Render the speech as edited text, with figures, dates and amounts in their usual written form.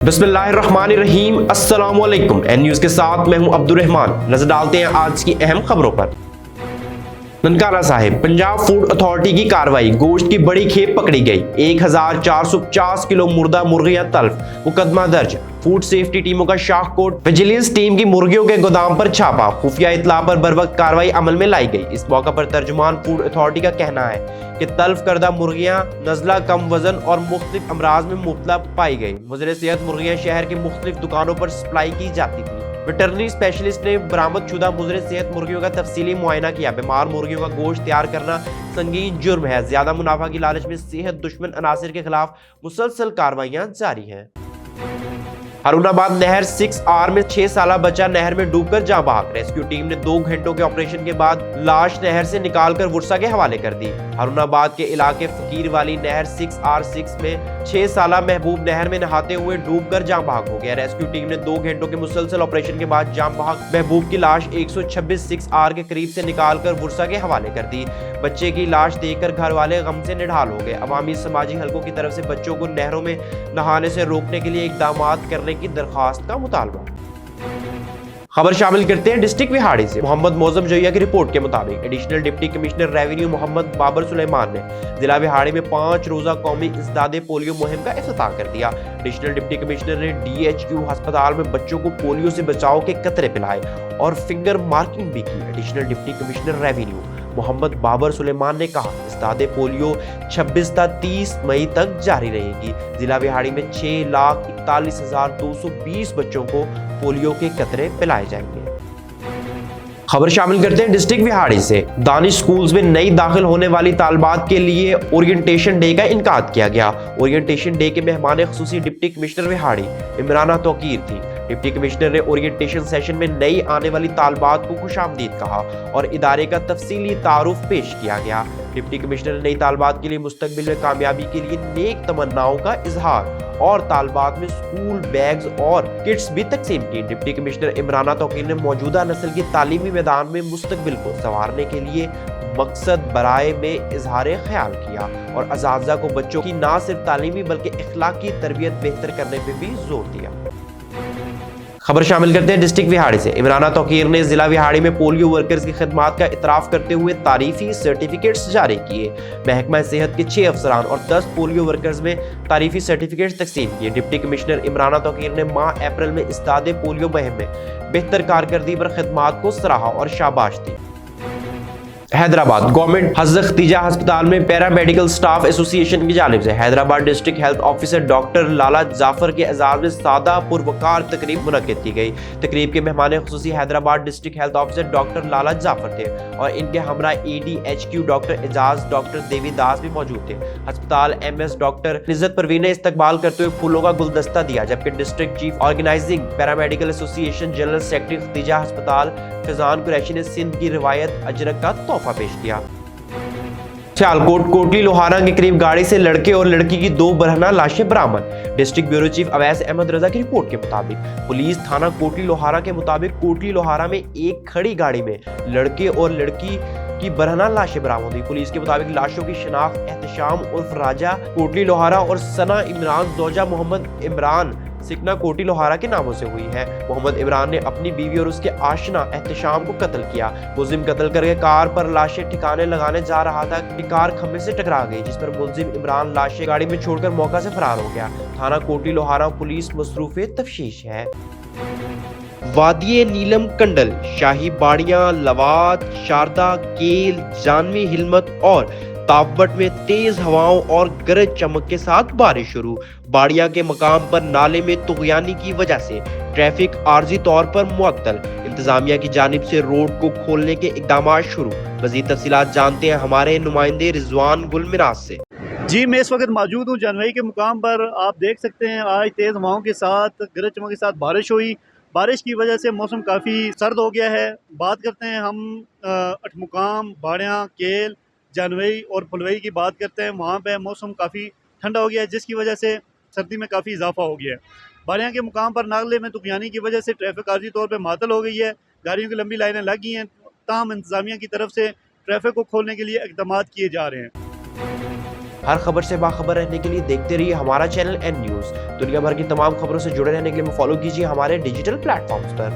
बिस्मिल्लाहिर्रहमानिर्रहीम, अस्सलामुअलैकुम। N news के साथ मैं हूं अब्दुल रहमान। नजर डालते हैं आज की अहम खबरों पर। ननकाना साहिब पंजाब फूड अथॉरिटी की कार्रवाई, गोश्त की बड़ी खेप पकड़ी गई। 1450 किलो मुर्दा मुर्गियां तल्फ, मुकदमा दर्ज। फूड सेफ्टी टीमों का शाहकोट विजिलेंस टीम की मुर्गियों के गोदाम पर छापा, खुफिया इतला पर बरवक्त कार्रवाई अमल में लाई गई। इस मौके पर तर्जुमान फूड अथॉरिटी का कहना है कि तल्फ करदा मुर्गियां नजला, कम वजन और मुख्तलिफ अमराज में मुब्तला पाई गई। मुज़र सेहत मुर्गियां शहर की मुख्तलिफ दुकानों पर सप्लाई की जाती थी। वेटरनरी स्पेशलिस्ट ने बरामद शुदा मुज़र सेहत मुर्गियों का तफसीली मुआयना किया। बीमार मुर्गियों का गोश्त तैयार करना संगीन जुर्म है। ज्यादा मुनाफा की लालच में सेहत दुश्मन अनासिर के खिलाफ मुसलसल कार्रवाइयां जारी हैं। हारूनाबाद नहर 6R में 6 साला बच्चा नहर में डूबकर जान बहक। रेस्क्यू टीम ने 2 घंटों के ऑपरेशन के बाद लाश नहर से निकालकर वुरसा के हवाले कर दी। हारूनाबाद के इलाके फकीर वाली नहर 6R6 में 6 साला महबूब नहर में नहाते हुए डूबकर जान बहक हो गया। रेस्क्यू टीम ने 2 घंटों के मुसलसल ऑपरेशन के बाद जान बहक महबूब की लाश 126 6R के करीब से निकालकर वुरसा के हवाले कर दी। बच्चे की लाश देखकर घर वाले गम से निढाल हो गए। अवामी समाजी हलकों की तरफ से बच्चों को नहरों में नहाने से रोकने के लिए इकदामात करने की दरख्वास्त का मुतालबा। खबर शामिल करते हैं डिस्ट्रिक्ट विहाड़ी से। मोहम्मद मौजम जोया की रिपोर्ट के मुताबिक additional deputy commissioner revenue Mohammad Babar Suleman ने जिला विहाड़ी में 5 रोजा कौमी इंसदादे पोलियो मुहिम का इफ्तिताह कर दिया। एडिशनल डिप्टी कमिश्नर ने DHQ अस्पताल में बच्चों को पोलियो से बचाव के कतरे पिलाए और फिंगर मार्किंग भी की। Additional deputy commissioner revenue Mohammad Babar Suleman ने कहा, इंसदादे पोलियो 26 ता 30 मई तक जारी रहेगी। जिला विहाड़ी में 6,41,220 बच्चों को पोलियो के कतरे पिलाए जाएंगे। खबर शामिल करते हैं डिस्ट्रिक्ट विहाड़ी से। दानिश स्कूल्स में नई दाखिल होने वाली तालबात के लिए ओरिएंटेशन डे का इनकाद किया गया। ओरिएंटेशन डे के मेहमान खुसूसी डिप्टी कमिश्नर विहाड़ी इमराना तौकीर थी। डिप्टी कमिश्नर ने ओरिएंटेशन सेशन में नई आने वाली तालबात को खुशामदीद कहा और इदारे का तफसीली तारुफ पेश किया गया। डिप्टी कमिश्नर ने नई तालबात के लिए मुस्तकबिल में कामयाबी के लिए नेक तमन्नाओं का इजहार और तालबात में स्कूल बैग्स और किट्स भी तकसीम की। डिप्टी कमिश्नर इमराना तौकीर ने मौजूदा नस्ल की तालीमी मैदान में मुस्तकबिल को संवारने के लिए मकसद बराए में इजहार ख्याल किया और असातिज़ा को बच्चों की ना सिर्फ तालीमी बल्कि अखलाकी तरबियत बेहतर करने पर भी जोर दिया। खबर शामिल करते हैं डिस्ट्रिक्ट विहाड़ी से। इमराना तौकीर ने जिला विहाड़ी में पोलियो वर्कर्स की खिदमात का इतराफ करते हुए तारीफी सर्टिफिकेट्स जारी किए। महकमा सेहत के 6 अफसरान और 10 पोलियो वर्कर्स में तारीफी सर्टिफिकेट्स तकसीम किए। डिप्टी कमिश्नर इमराना तौकीर ने माह अप्रैल में इस्तादे पोलियो मुहिम में बेहतर कारकर्दगी पर खिदमात को सराहा और शाबाश दी। हैदराबाद गवर्नमेंट हज़रत ख़दीजा अस्पताल में पैरा मेडिकल स्टाफ एसोसिएशन की जानिब से Hyderabad district health officer doctor Lala Jafar के एजाज़ में सादा पुरवकार तकरीब मुनक्किद की गई। तकरीब के मेहमान खुसूसी Hyderabad district health officer doctor Lala Jafar थे और इनके हमरा ADHQ doctor Ejaz doctor Devidas भी मौजूद थे। अस्पताल MS डॉक्टर इज्जत परवीन ने इस्तकबाल करते हुए फूलों का गुलदस्ता दिया, जबकि district chief organizing paramedical association general secretary Khadija अस्पताल फैजान कुरैशी ने सिंध की रिवायत अजरक का तोहफा पेश किया। सियालकोट कोटली लोहारा के करीब गाड़ी से लड़के और लड़की की 2 बरहना लाशें बरामद। District bureau chief Awais Ahmed Raza की रिपोर्ट के मुताबिक पुलिस थाना कोटली लोहारा के मुताबिक कोटली लोहारा में एक खड़ी गाड़ी में लड़के और लड़की की बरहना लाशें बरामद हुई। पुलिस के मुताबिक लाशों की शिनाख्त एहतशाम उर्फ राजा कोटली लोहारा और सना इमरान जोजा मोहम्मद इमरान सिकना कोटी लोहारा के नामों से हुई है। मोहम्मद इमरान ने अपनी बीवी और उसके आशना एहतशाम को कत्ल किया। मुलजिम कत्ल करके कार पर लाशें ठिकाने लगाने जा रहा था कि कार खंबे से टकरा गई, जिस पर मुलजिम इमरान लाशें गाड़ी में छोड़कर मौका से फरार हो गया। थाना कोटी लोहारा पुलिस मसरूफे तफ्तीश है। वादिये नीलम कंडल, शाही बाड़ियां, लवात, शारदा, केल, जानवी हिलमत और तावट में तेज हवाओं और गरज चमक के साथ बारिश शुरू। बाड़िया के मकाम पर नाले में तुगयानी की वजह से ट्रैफिक आर्जी तौर पर मुअत्तल। इंतजामिया की जानिब से रोड को खोलने के इकदाम शुरू। मजीद तफसीलात जानते हैं हमारे नुमाइंदे रिजवान गुल मिराज से। जी, मैं इस वक्त मौजूद हूँ जानवी के मुकाम पर। आप देख सकते हैं आज तेज हवाओं के साथ गरज चमक के साथ बारिश हुई। बारिश की वजह से मौसम काफ़ी सर्द हो गया है। बात करते हैं हम अठमुकाम, बाड़िया, केल, जानवी और फुलवई की बात करते हैं। वहाँ पे मौसम काफ़ी ठंडा हो गया है, जिसकी वजह से सर्दी में काफ़ी इजाफा हो गया है। बाड़िया के मुकाम पर नागले में तुगयानी की वजह से ट्रैफिक आर्जी तौर पे मातल हो गई है। गाड़ियों की लंबी लाइनें लग गई हैं। ताहम इंतजामिया की तरफ से ट्रैफिक को खोलने के लिए इकदाम किए जा रहे हैं। हर खबर से बाखबर रहने के लिए देखते रहिए हमारा चैनल एन न्यूज़। दुनिया भर की तमाम खबरों से जुड़े रहने के लिए फॉलो कीजिए हमारे डिजिटल प्लेटफॉर्म्स पर।